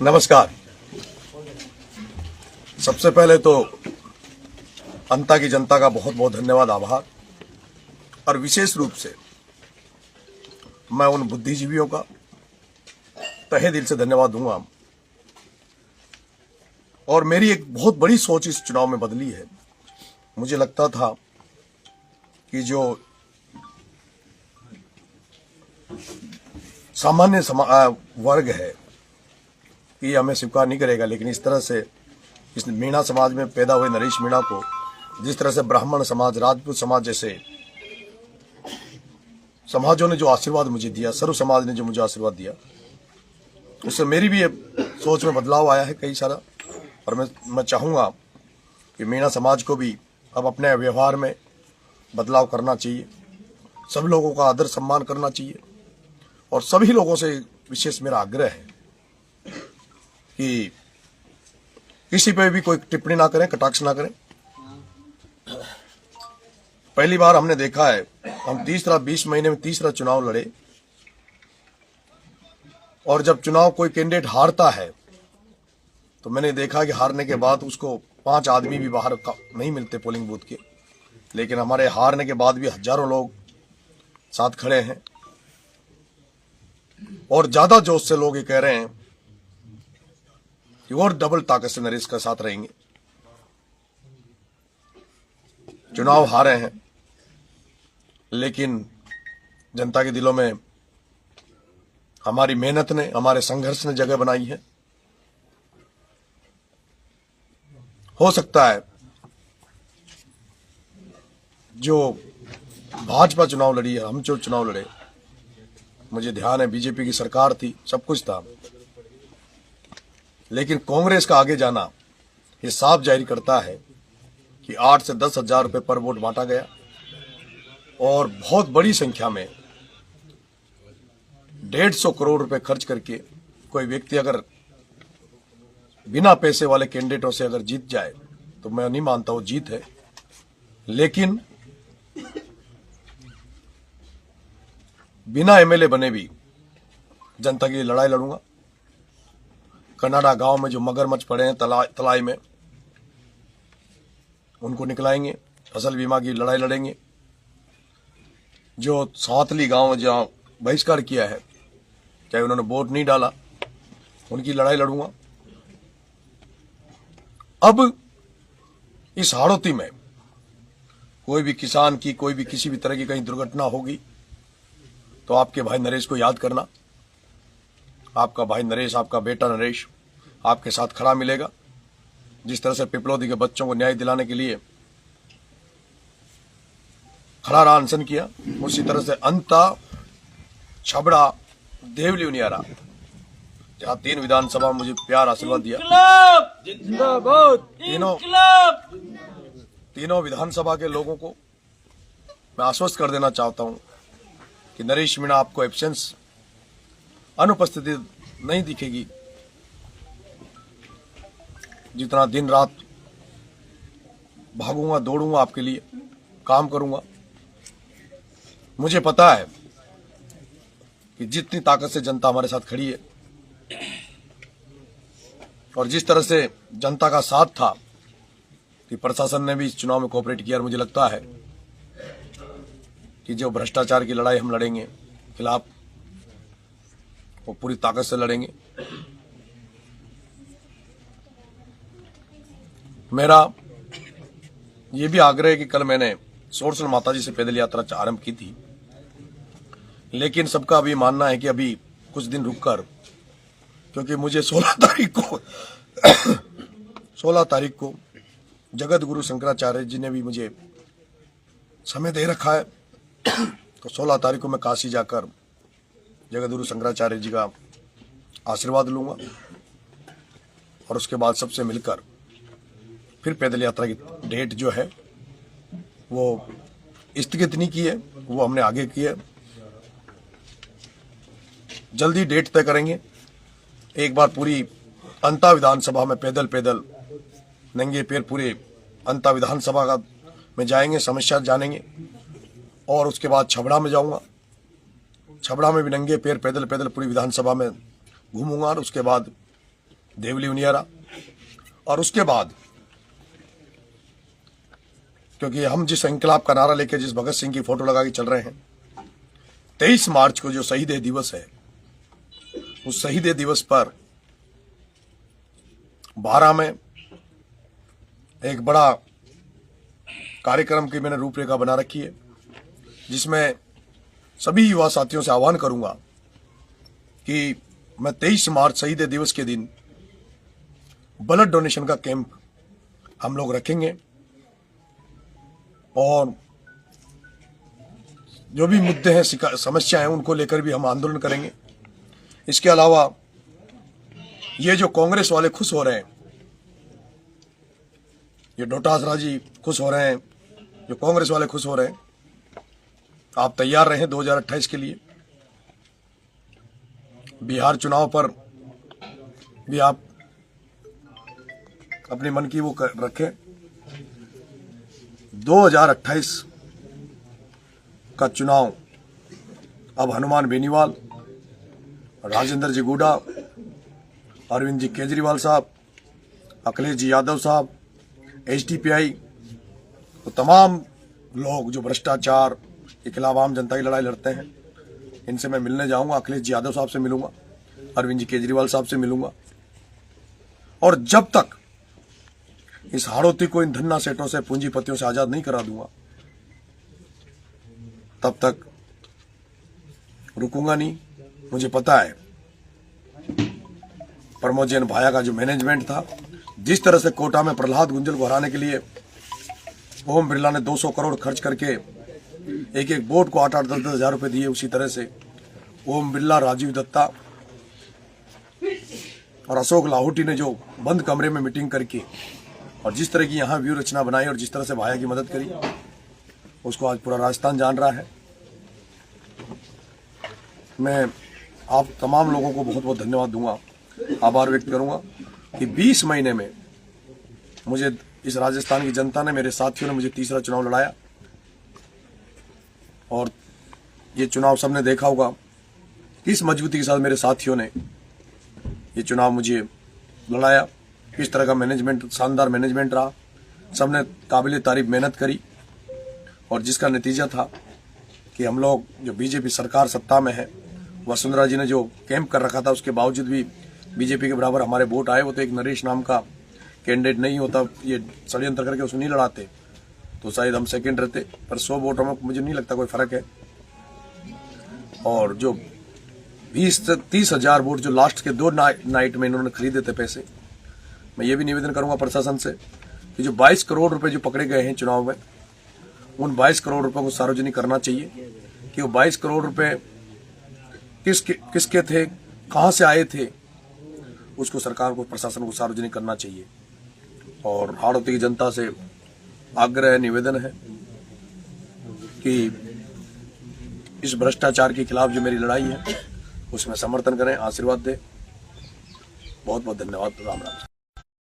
नमस्कार। सबसे पहले तो अंता की जनता का बहुत बहुत धन्यवाद, आभार। और विशेष रूप से मैं उन बुद्धिजीवियों का तहे दिल से धन्यवाद दूंगा। और मेरी एक बहुत बड़ी सोच इस चुनाव में बदली है। मुझे लगता था कि जो सामान्य वर्ग है कि हमें स्वीकार नहीं करेगा, लेकिन इस तरह से इस मीणा समाज में पैदा हुए नरेश मीणा को, जिस तरह से ब्राह्मण समाज, राजपूत समाज जैसे समाजों ने जो आशीर्वाद मुझे दिया, सर्व समाज ने जो मुझे आशीर्वाद दिया, उससे मेरी भी सोच में बदलाव आया है कई सारा। और मैं चाहूँगा कि मीणा समाज को भी अब अपने व्यवहार में बदलाव करना चाहिए, सब लोगों का आदर सम्मान करना चाहिए। और सभी लोगों से विशेष मेरा आग्रह है कि किसी पे भी कोई टिप्पणी ना करें, कटाक्ष ना करें। पहली बार हमने देखा है, हम 20 महीने में तीसरा चुनाव लड़े, और जब चुनाव कोई कैंडिडेट हारता है तो मैंने देखा कि हारने के बाद उसको 5 आदमी भी बाहर नहीं मिलते पोलिंग बूथ के, लेकिन हमारे हारने के बाद भी हजारों लोग साथ खड़े हैं। और ज्यादा जोश से लोग ये कह रहे हैं कि और डबल ताकत से नरेश का साथ रहेंगे। चुनाव हारे हैं, लेकिन जनता के दिलों में हमारी मेहनत ने, हमारे संघर्ष ने जगह बनाई है। हो सकता है जो भाजपा चुनाव लड़ी है, हम जो चुनाव लड़े, मुझे ध्यान है बीजेपी की सरकार थी, सब कुछ था, लेकिन कांग्रेस का आगे जाना ये साफ जाहिर करता है कि 8 से 10 हजार रुपए पर वोट बांटा गया। और बहुत बड़ी संख्या में 150 करोड़ रुपए खर्च करके कोई व्यक्ति अगर बिना पैसे वाले कैंडिडेटों से अगर जीत जाए तो मैं नहीं मानता वो जीत है। लेकिन बिना एमएलए बने भी जनता की लड़ाई लड़ूंगा। कनाडा गांव में जो मगरमच्छ पड़े हैं तलाई में, उनको निकलाएंगे। फसल बीमा की लड़ाई लड़ेंगे। जो सावतली गांव में जहां बहिष्कार किया है, चाहे उन्होंने वोट नहीं डाला, उनकी लड़ाई लड़ूंगा। अब इस हाड़ौती में कोई भी किसान की, कोई भी किसी भी तरह की कहीं दुर्घटना होगी तो आपके भाई नरेश को याद करना। आपका भाई नरेश, आपका बेटा नरेश आपके साथ खड़ा मिलेगा। जिस तरह से पिपलौदी के बच्चों को न्याय दिलाने के लिए खड़ा रहा, अनशन किया, उसी तरह से अंता, छबड़ा, देवली, उनियारा, जहां 3 विधानसभा में मुझे प्यार आशीर्वाद दिया, तीनों विधानसभा के लोगों को मैं आश्वस्त कर देना चाहता हूं कि नरेश मीणा आपको एब्सेंस, अनुपस्थिति नहीं दिखेगी। जितना दिन रात भागूंगा, दौड़ूंगा, आपके लिए काम करूंगा। मुझे पता है कि जितनी ताकत से जनता हमारे साथ खड़ी है और जिस तरह से जनता का साथ था कि प्रशासन ने भी इस चुनाव में कोऑपरेट किया, और मुझे लगता है कि जो भ्रष्टाचार की लड़ाई हम लड़ेंगे खिलाफ, वो पूरी ताकत से लड़ेंगे। मेरा ये भी आग्रह है कि कल मैंने सोरसल माताजी से पैदल यात्रा आरंभ की थी, लेकिन सबका अभी मानना है कि अभी कुछ दिन रुककर, क्योंकि मुझे 16 तारीख को जगत गुरु शंकराचार्य जी ने भी मुझे समय दे रखा है। तो 16 तारीख को मैं काशी जाकर जगत गुरु शंकराचार्य जी का आशीर्वाद लूंगा, और उसके बाद सबसे मिलकर फिर पैदल यात्रा की डेट जो है वो स्थगित नहीं की है, वो हमने आगे की है। जल्दी डेट तय करेंगे। एक बार पूरी अंता विधानसभा में पैदल नंगे पैर पूरे अंता विधानसभा का में जाएंगे, समस्या जानेंगे। और उसके बाद छबड़ा में जाऊंगा, छबड़ा में भी नंगे पैर पैदल पूरी विधानसभा में घूमूंगा। और उसके बाद देवली उनियारा। और उसके बाद क्योंकि हम जिस इंकलाब का नारा लेके जिस भगत सिंह की फोटो लगा के चल रहे हैं, 23 मार्च को जो शहीद दिवस है, उस शहीद दिवस पर 12 में एक बड़ा कार्यक्रम की मैंने रूपरेखा बना रखी है, जिसमें सभी युवा साथियों से आह्वान करूंगा कि मैं 23 मार्च शहीद दिवस के दिन ब्लड डोनेशन का कैंप हम लोग रखेंगे और जो भी मुद्दे हैं, समस्याएं हैं, उनको लेकर भी हम आंदोलन करेंगे। इसके अलावा ये जो कांग्रेस वाले खुश हो रहे हैं, ये डोटासरा जी खुश हो रहे हैं, जो कांग्रेस वाले खुश हो रहे हैं, आप तैयार रहें 2028 के लिए। बिहार चुनाव पर भी आप अपने मन की वो रखें। 2028 का चुनाव अब हनुमान बेनीवाल, राजेंद्र जी गुडा, अरविंद जी केजरीवाल साहब, अखिलेश जी यादव साहब, HDPI, तो तमाम लोग जो भ्रष्टाचार के खिलाफ आम जनता की लड़ाई लड़ते हैं, इनसे मैं मिलने जाऊंगा। अखिलेश जी यादव साहब से मिलूंगा, अरविंद जी केजरीवाल साहब से मिलूंगा। और जब तक इस हाड़ौती को इन धन्ना सेठों से, पूंजीपतियों से आजाद नहीं करा दूंगा, तब तक रुकूंगा नहीं। मुझे पता है प्रमोद जैन भाया का जो मैनेजमेंट था, जिस तरह से कोटा में प्रहलाद गुंजल को हराने के लिए ओम बिरला ने 200 करोड़ खर्च करके एक एक बोर्ड को 8-8, 10-10 हजार रुपए दिए, उसी तरह से ओम बिरला, राजीव दत्ता और अशोक लाहौटी ने जो बंद कमरे में मीटिंग करके और जिस तरह की यहाँ व्यू रचना बनाई और जिस तरह से भाया की मदद करी, उसको आज पूरा राजस्थान जान रहा है। मैं आप तमाम लोगों को बहुत बहुत धन्यवाद दूंगा, आभार व्यक्त करूंगा कि 20 महीने में मुझे इस राजस्थान की जनता ने, मेरे साथियों ने मुझे तीसरा चुनाव लड़ाया। और ये चुनाव सबने देखा होगा किस मजबूती के साथ मेरे साथियों ने ये चुनाव मुझे लड़ाया, किस तरह का मैनेजमेंट, शानदार मैनेजमेंट रहा। सबने काबिल तारीफ मेहनत करी और जिसका नतीजा था कि हम लोग, जो बीजेपी सरकार सत्ता में है, वसुंधरा जी ने जो कैंप कर रखा था, उसके बावजूद भी बीजेपी के बराबर हमारे वोट आए। वो तो एक नरेश नाम का कैंडिडेट नहीं होता, ये षड्यंत्र करके उसको नहीं लड़ाते तो शायद हम सेकंड रहते, पर 100 वोटों में मुझे नहीं लगता कोई फर्क है। और जो 20 से 30 हजार वोट जो लास्ट के 2 नाइट में इन्होंने खरीदे थे पैसे, मैं ये भी निवेदन करूंगा प्रशासन से कि जो 22 करोड़ रुपए जो पकड़े गए हैं चुनाव में, उन 22 करोड़ रुपए को सार्वजनिक करना चाहिए कि वो 22 करोड़ रुपए किसके थे, कहां से आए थे, उसको सरकार को, प्रशासन को सार्वजनिक करना चाहिए। और हाड़ौती की जनता से आग्रह, निवेदन है कि इस भ्रष्टाचार के खिलाफ जो मेरी लड़ाई है उसमें समर्थन करें, आशीर्वाद दें। बहुत बहुत धन्यवाद। राम राम।